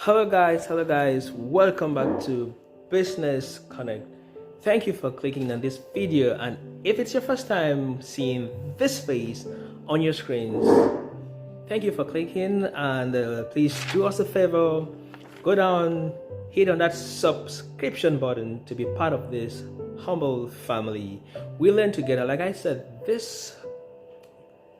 Hello guys, welcome back to Business Connect. Thank you for clicking on this video, and if it's your first time seeing this face on your screens, thank you for clicking, and please do us a favor, go down, hit on that subscription button to be part of this humble family. We learn together. Like I said, this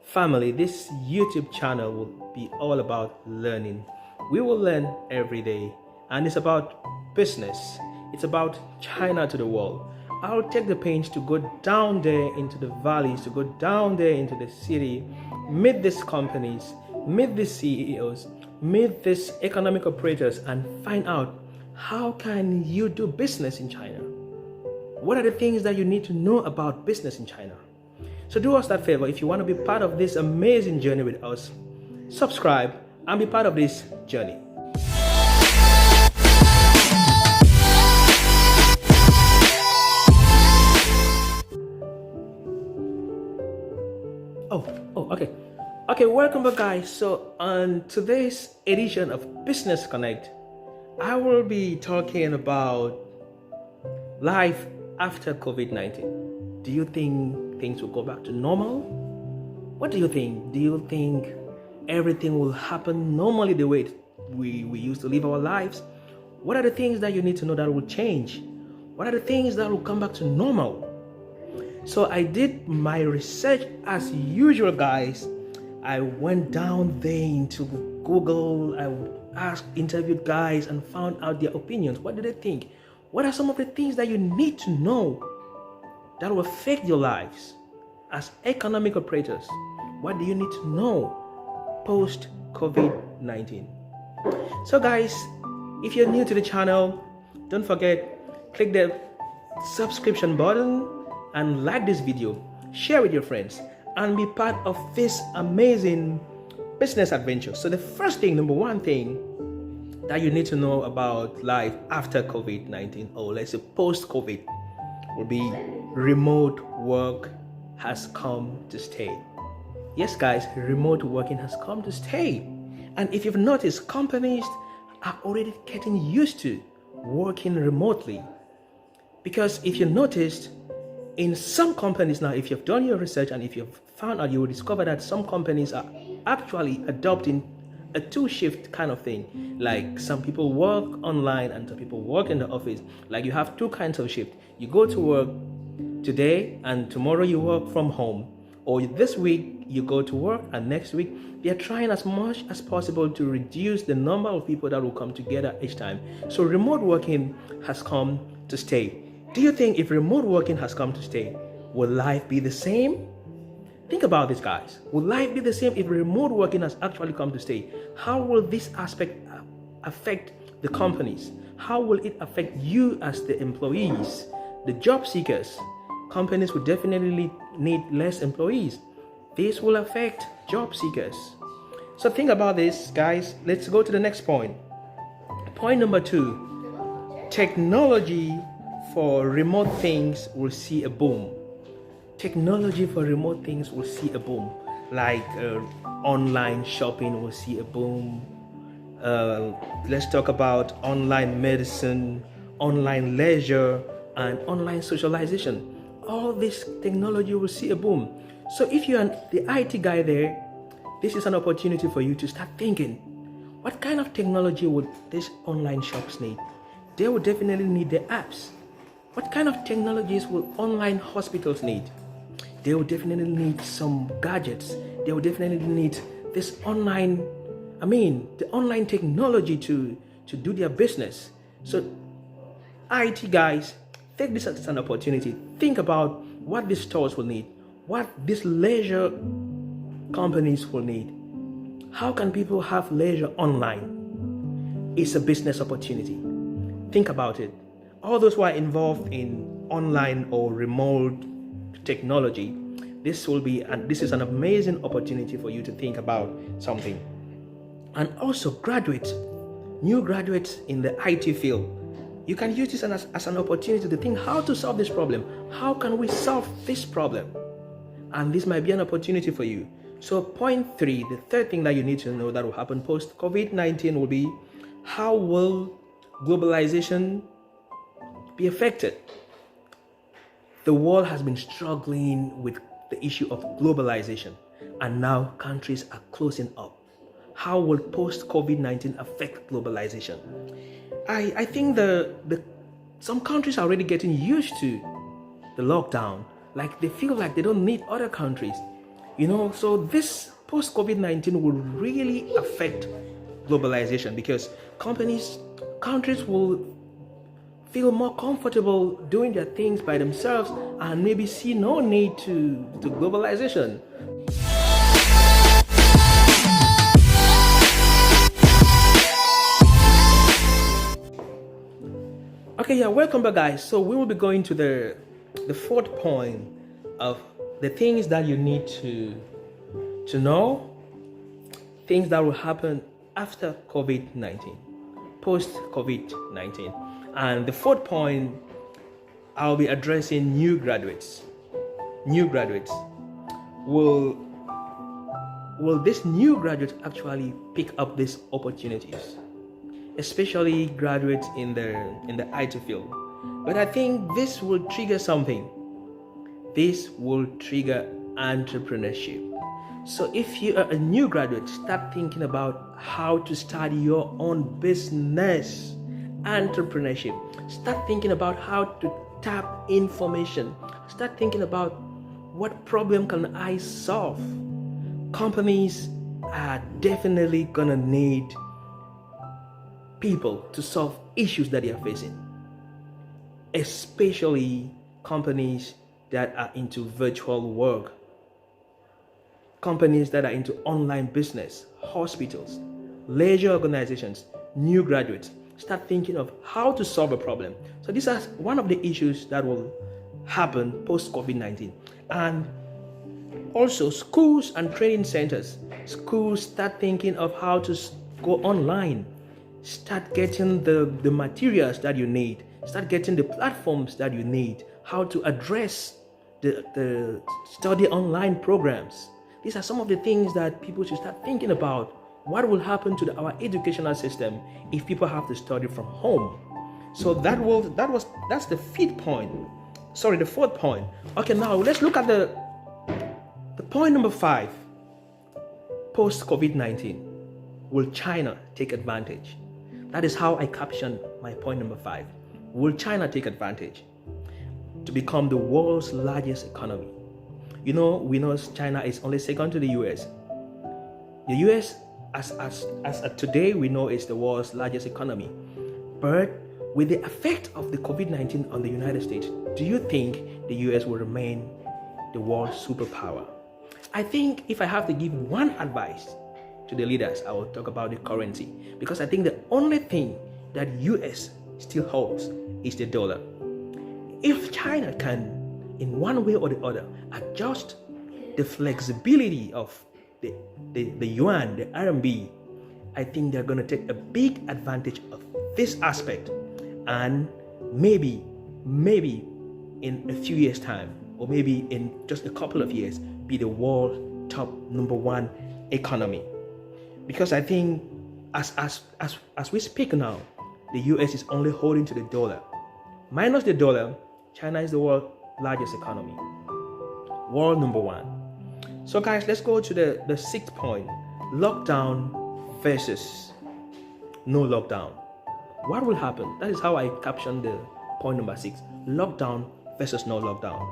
family, this YouTube channel will be all about learning. We will learn every day, and it's about business. It's about China to the world. I'll take the pains to go down there into the valleys, to go down there into the city, meet these companies, meet these CEOs, meet these economic operators, and find out how can you do business in China. What are the things that you need to know about business in China? So do us that favor. If you want to be part of this amazing journey with us, subscribe and be part of this journey. Okay, welcome back guys. So on today's edition of Business Connect, I will be talking about life after COVID-19. Do you think things will go back to normal? What do you think? Do you think everything will happen normally the way we used to live our lives? What are the things that you need to know that will change? What are the things that will come back to normal? So I did my research as usual, guys. I went down there into Google. I interviewed guys and found out their opinions. What do they think? What are some of the things that you need to know that will affect your lives as economic operators? What do you need to know post COVID-19? So guys, if you're new to the channel, don't forget, click the subscription button and like this video, share with your friends, and be part of this amazing business adventure. So the first thing, number one thing that you need to know about life after COVID-19, or let's say post-COVID, will be remote work has come to stay. Yes guys, remote working has come to stay. And if you've noticed, companies are already getting used to working remotely. Because if you noticed, in some companies now, if you've done your research and if you've found out, you will discover that some companies are actually adopting a two-shift kind of thing. Like some people work online and some people work in the office. Like you have two kinds of shift. You go to work today and tomorrow you work from home. Or this week you go to work and next week they are trying as much as possible to reduce the number of people that will come together each time. So remote working has come to stay. Do you think if remote working has come to stay, will life be the same? Think about this, guys. Will life be the same if remote working has actually come to stay? How will this aspect affect the companies? How will it affect you as the employees, the job seekers? Companies will definitely need less employees. This will affect job seekers. So think about this, guys. Let's go to the next point. Point number 2, technology for remote things will see a boom. Technology for remote things will see a boom. Like online shopping will see a boom. Let's talk about online medicine, online leisure, and online socialization. All this technology will see a boom. So if you're the IT guy there, this is an opportunity for you to start thinking, what kind of technology would these online shops need? They will definitely need the apps. What kind of technologies will online hospitals need? They will definitely need some gadgets. They will definitely need this online, the online technology to do their business. So IT guys, take this as an opportunity. Think about what these stores will need, what these leisure companies will need. How can people have leisure online? It's a business opportunity. Think about it. All those who are involved in online or remote technology, this is an amazing opportunity for you to think about something. And also graduates, new graduates in the IT field, you can use this as an opportunity to think how to solve this problem. How can we solve this problem? And this might be an opportunity for you. So point 3, the third thing that you need to know that will happen post COVID-19 will be, how will globalization be affected? The world has been struggling with the issue of globalization, and now countries are closing up. How will post COVID-19 affect globalization? I think some countries are already getting used to the lockdown. Like, they feel like they don't need other countries. So this post COVID-19 will really affect globalization, because countries will feel more comfortable doing their things by themselves and maybe see no need to globalization. Okay, yeah, welcome back, guys. So we will be going to the fourth point of the things that you need to know, things that will happen after COVID-19, post COVID-19. And the fourth point, I'll be addressing new graduates. New graduates. Will this new graduate actually pick up these opportunities? Especially graduates in the IT field. But I think this will trigger something. This will trigger entrepreneurship. So if you are a new graduate, start thinking about how to start your own business. Entrepreneurship. Start thinking about how to tap information. Start thinking about, what problem can I solve? Companies are definitely gonna need people to solve issues that they are facing, especially companies that are into virtual work, companies that are into online business, hospitals, leisure organizations. New graduates, start thinking of how to solve a problem. So these are one of the issues that will happen post COVID-19. And also schools and training centers. Schools, start thinking of how to go online. Start getting the materials that you need. Start getting the platforms that you need. How to address the study online programs. These are some of the things that people should start thinking about. What will happen to our educational system if people have to study from home? So that's the fifth point. Sorry, the fourth point. Okay, now let's look at the point number 5. Post COVID-19, will China take advantage? That is how I captioned my point number 5. Will China take advantage to become the world's largest economy? We know China is only second to the US. The US, as of today, we know is the world's largest economy. But with the effect of the COVID-19 on the United States, do you think the US will remain the world's superpower? I think if I have to give one advice to the leaders, I will talk about the currency, because I think the only thing that US still holds is the dollar. If China can, in one way or the other, adjust the flexibility of the yuan, the RMB, I think they're going to take a big advantage of this aspect, and maybe in a few years' time, or maybe in just a couple of years, be the world top number 1 economy. Because I think as we speak now, the US is only holding to the dollar. Minus the dollar, China is the world's largest economy, world number 1. So guys, let's go to the 6th point. Lockdown versus no lockdown. What will happen? That is how I captioned the point number 6. Lockdown versus no lockdown.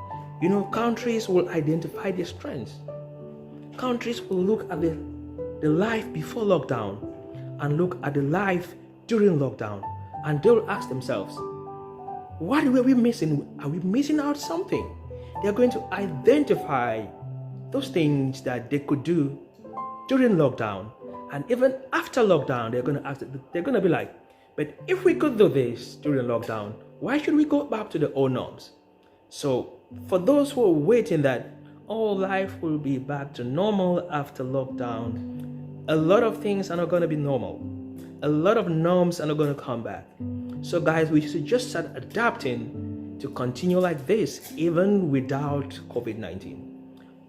Countries will identify their strengths. Countries will look at the life before lockdown and look at the life during lockdown, and they will ask themselves, what were we missing? Are we missing out something? They're going to identify those things that they could do during lockdown, and even after lockdown, they're going to be like, but if we could do this during lockdown, why should we go back to the old norms? So for those who are waiting that all life will be back to normal after lockdown, a lot of things are not going to be normal. A lot of norms are not going to come back. So guys, we should just start adapting to continue like this even without COVID-19.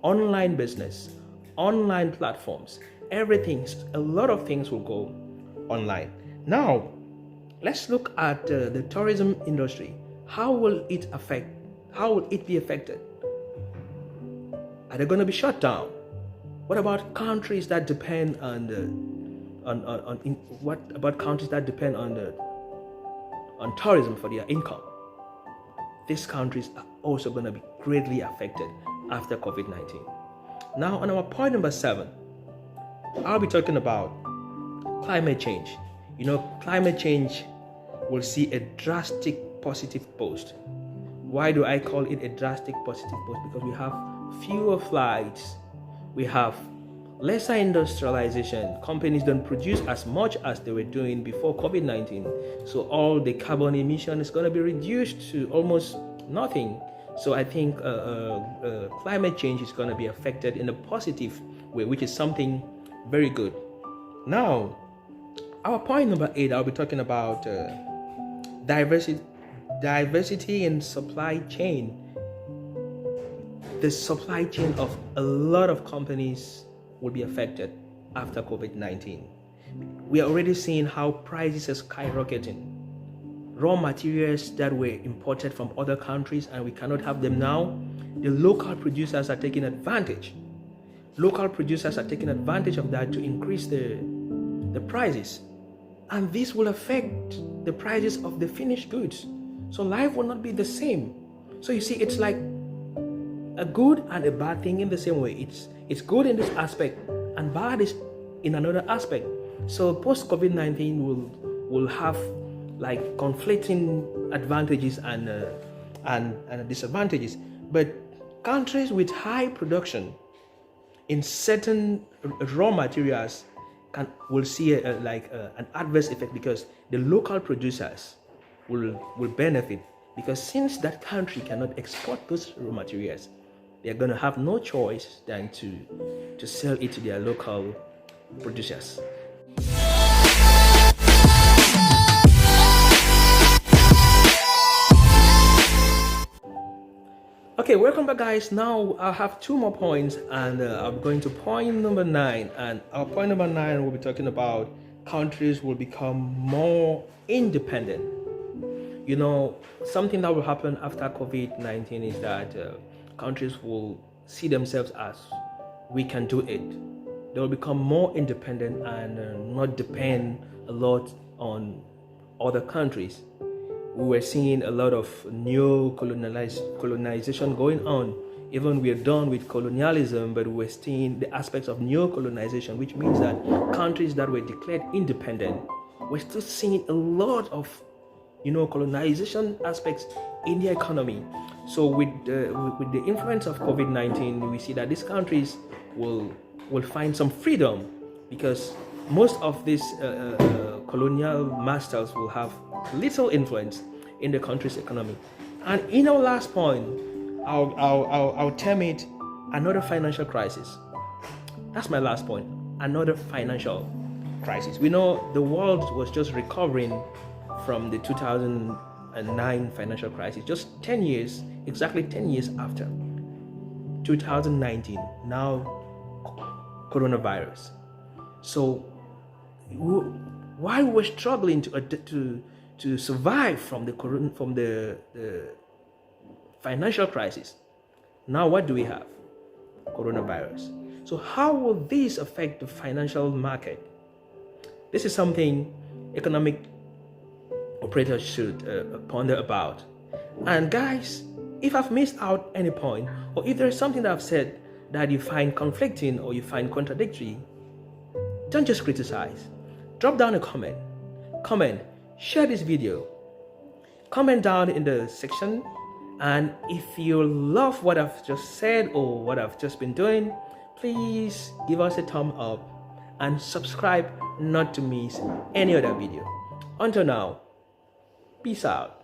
Online business, online platforms, everything, a lot of things will go online. Now, let's look at the tourism industry. How will it be affected? Are they going to be shut down? What about countries that depend what about countries that depend on tourism for their income? These countries are also going to be greatly affected after COVID-19. Now, on our point number 7, I'll be talking about climate change. Climate change will see a drastic positive boost. Why do I call it a drastic positive boost? Because we have fewer flights, we have lesser industrialization. Companies don't produce as much as they were doing before COVID-19. So all the carbon emission is going to be reduced to almost nothing. So I think climate change is going to be affected in a positive way, which is something very good. Now, our point number 8, I'll be talking about diversity in supply chain. The supply chain of a lot of companies will be affected after COVID-19. We are already seeing how prices are skyrocketing. Raw materials that were imported from other countries and we cannot have them now, the local producers are taking advantage. Local producers are taking advantage of that to increase the prices. And this will affect the prices of the finished goods. So life will not be the same. So you see, it's like a good and a bad thing in the same way. It's good in this aspect and bad is in another aspect. So post COVID-19 will have like conflicting advantages and disadvantages. But countries with high production in certain raw materials will see an adverse effect, because the local producers will benefit, because since that country cannot export those raw materials, they're going to have no choice than to sell it to their local producers. Okay, welcome back guys. Now I have 2 more points and I'm going to point number 9, and our point number 9 will be talking about countries will become more independent. Something that will happen after COVID-19 is that countries will see themselves as we can do it. They will become more independent and not depend a lot on other countries. We were seeing a lot of new colonization going on. Even we are done with colonialism, but we're seeing the aspects of new colonization, which means that countries that were declared independent, we're still seeing a lot of colonization aspects in the economy. So with the influence of COVID-19, we see that these countries will find some freedom, because most of these colonial masters will have little influence in the country's economy. And in our last point, I'll term it another financial crisis. That's my last point, another financial crisis. We know the world was just recovering from the 2009 financial crisis, just 10 years, exactly 10 years after. 2019, now coronavirus. So while we're struggling to survive from the financial crisis, now what do we have? Coronavirus. So how will this affect the financial market? This is something economic operators should ponder about. And guys, if I've missed out any point, or if there's something that I've said that you find conflicting or you find contradictory, don't just criticize. Drop down a comment, share this video, comment down in the section. And if you love what I've just said or what I've just been doing, please give us a thumb up and subscribe not to miss any other video. Until now, peace out.